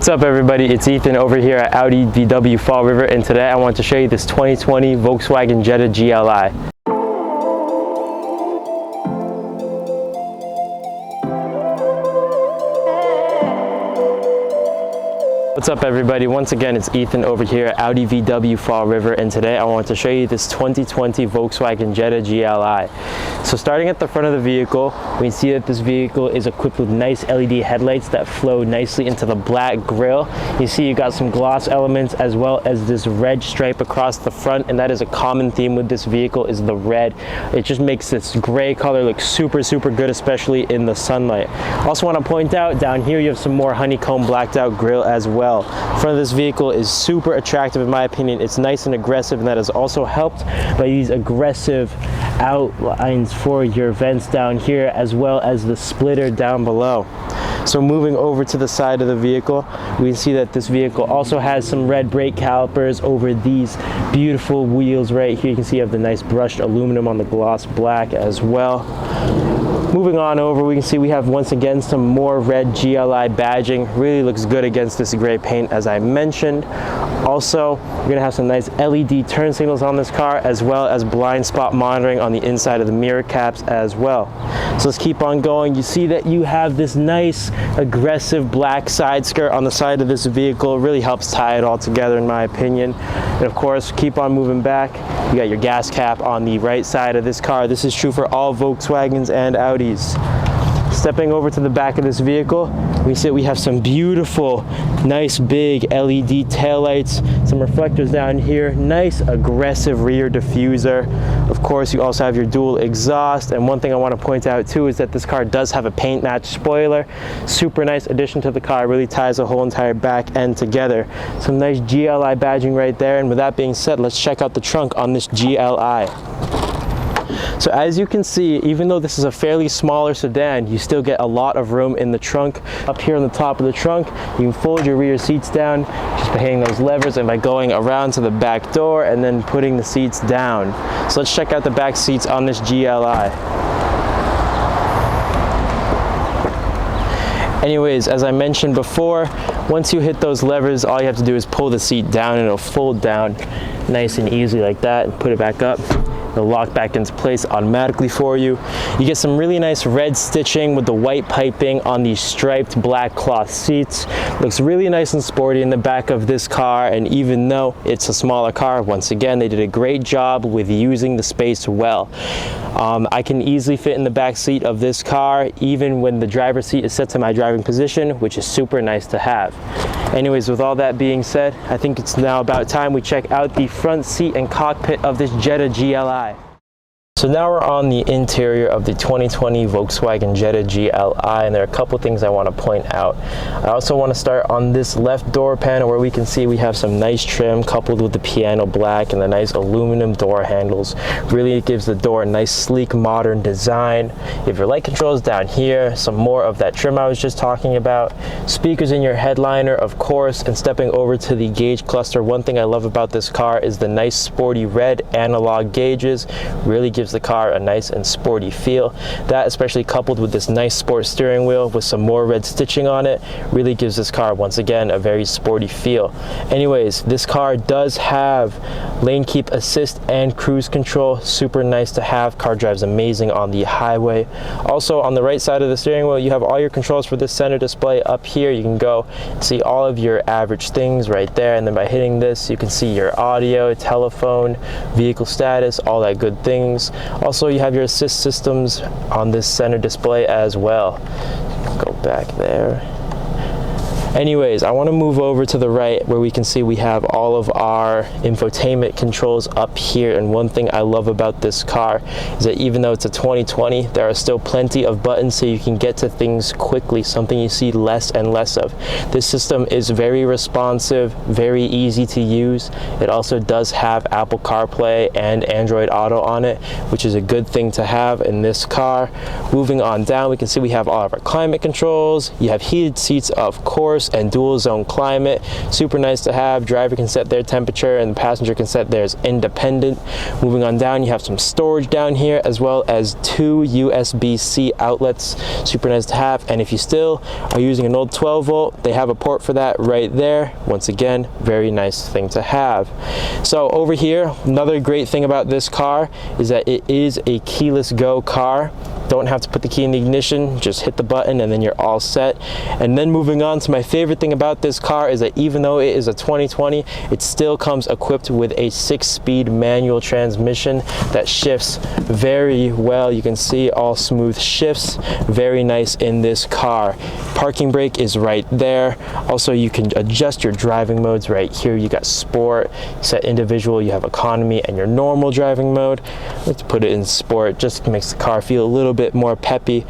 What's up everybody, it's Ethan over here at Audi VW Fall River, and today I want to show you this 2020 Volkswagen Jetta GLI. What's up everybody, once again it's Ethan over here at Audi VW Fall River, and today I want to show you this 2020 Volkswagen Jetta GLI. So starting at the front of the vehicle, we can see that this vehicle is equipped with nice LED headlights that flow nicely into the black grille. You see you got some gloss elements as well as this red stripe across the front, and that is a common theme with this vehicle, is the red. It just makes this gray color look super good, especially in the sunlight. Also want to point out down here you have some more honeycomb blacked out grille as well. The front of this vehicle is super attractive in my opinion. It's nice and aggressive, and that is also helped by these aggressive outlines for your vents down here as well as the splitter down below. So moving over to the side of the vehicle, we can see that this vehicle also has some red brake calipers over these beautiful wheels right here. You can see you have the nice brushed aluminum on the gloss black as well. Moving on over, we can see we have once again some more red GLI badging. Really looks good against this gray paint, as I mentioned. Also, we're gonna have some nice LED turn signals on this car, as well as blind spot monitoring on the inside of the mirror caps as well. So let's keep on going. You see that you have this nice aggressive black side skirt on the side of this vehicle. It really helps tie it all together in my opinion. And of course, keep on moving back. You got your gas cap on the right side of this car. This is true for all Volkswagens and Audis. Stepping over to the back of this vehicle, we see we have some beautiful, nice big LED taillights, some reflectors down here, nice aggressive rear diffuser. Of course, you also have your dual exhaust, and one thing I want to point out too is that this car does have a paint match spoiler. Super nice addition to the car, really ties the whole entire back end together. Some nice GLI badging right there, and with that being said, let's check out the trunk on this GLI. So as you can see, even though this is a fairly smaller sedan, you still get a lot of room in the trunk. Up here on the top of the trunk, you can fold your rear seats down just by hitting those levers and by going around to the back door and then putting the seats down. So let's check out the back seats on this GLI. Anyways, as I mentioned before, once you hit those levers, all you have to do is pull the seat down and it'll fold down nice and easy like that, and put it back up. It'll lock back into place automatically for you. You get some really nice red stitching with the white piping on these striped black cloth seats. Looks really nice and sporty in the back of this car, and even though it's a smaller car, once again, they did a great job with using the space well. I can easily fit in the back seat of this car, even when the driver's seat is set to my driving position, which is super nice to have. Anyways, with all that being said, I think it's now about time we check out the front seat and cockpit of this Jetta GLI. So now we're on the interior of the 2020 Volkswagen Jetta GLI, and there are a couple things I want to point out. I also want to start on this left door panel where we can see we have some nice trim coupled with the piano black and the nice aluminum door handles. Really gives the door a nice sleek modern design. You have your light controls down here, some more of that trim I was just talking about. Speakers in your headliner, of course, and stepping over to the gauge cluster, one thing I love about this car is the nice sporty red analog gauges. Really gives the car a nice and sporty feel. That, especially coupled with this nice sport steering wheel with some more red stitching on it, really gives this car once again a very sporty feel. Anyways, this car does have lane keep assist and cruise control. Super nice to have. Car drives amazing on the highway. Also on the right side of the steering wheel, you have all your controls for this center display. Up here you can go see all of your average things right there, and then by hitting this you can see your audio, telephone, vehicle status, all that good things. Also, you have your assist systems on this center display as well. Go back there. Anyways, I want to move over to the right where we can see we have all of our infotainment controls up here, and one thing I love about this car is that even though it's a 2020, there are still plenty of buttons so you can get to things quickly, something you see less and less of. This system is very responsive, very easy to use. It also does have Apple CarPlay and Android Auto on it, which is a good thing to have in this car. Moving on down, we can see we have all of our climate controls. You have heated seats, of course. force and dual zone climate. Super nice to have. Driver can set their temperature and the passenger can set theirs independent. Moving on down, you have some storage down here as well as 2 USB-C outlets. Super nice to have. And if you still are using an old 12 volt, they have a port for that right there. Once again, very nice thing to have. So over here, another great thing about this car is that it is a keyless go car. Don't have to put the key in the ignition, just hit the button and then you're all set. And then moving on to my favorite thing about this car is that even though it is a 2020, it still comes equipped with a 6-speed manual transmission that shifts very well. You can see all smooth shifts, very nice in this car. Parking brake is right there. Also, you can adjust your driving modes right here. You got sport, set individual, you have economy and your normal driving mode. Let's put it in sport, just makes the car feel a little bit more peppy.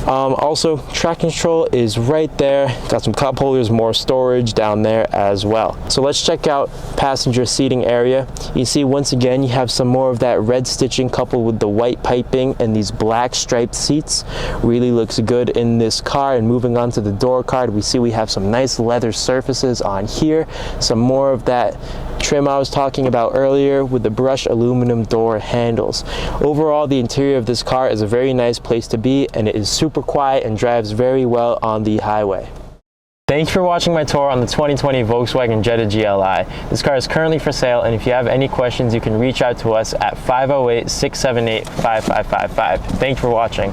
Also, traction control is right there. Got some cup holders, more storage down there as well. So let's check out passenger seating area. You see, once again, you have some more of that red stitching coupled with the white piping and these black striped seats. Really looks good in this car. And moving on to the door card, we see we have some nice leather surfaces on here. Some more of that trim I was talking about earlier with the brushed aluminum door handles. Overall, the interior of this car is a very nice place to be, and it is super quiet and drives very well on the highway. Thanks for watching my tour on the 2020 Volkswagen Jetta GLI. This car is currently for sale, and if you have any questions, you can reach out to us at 508-678-5555. Thanks for watching.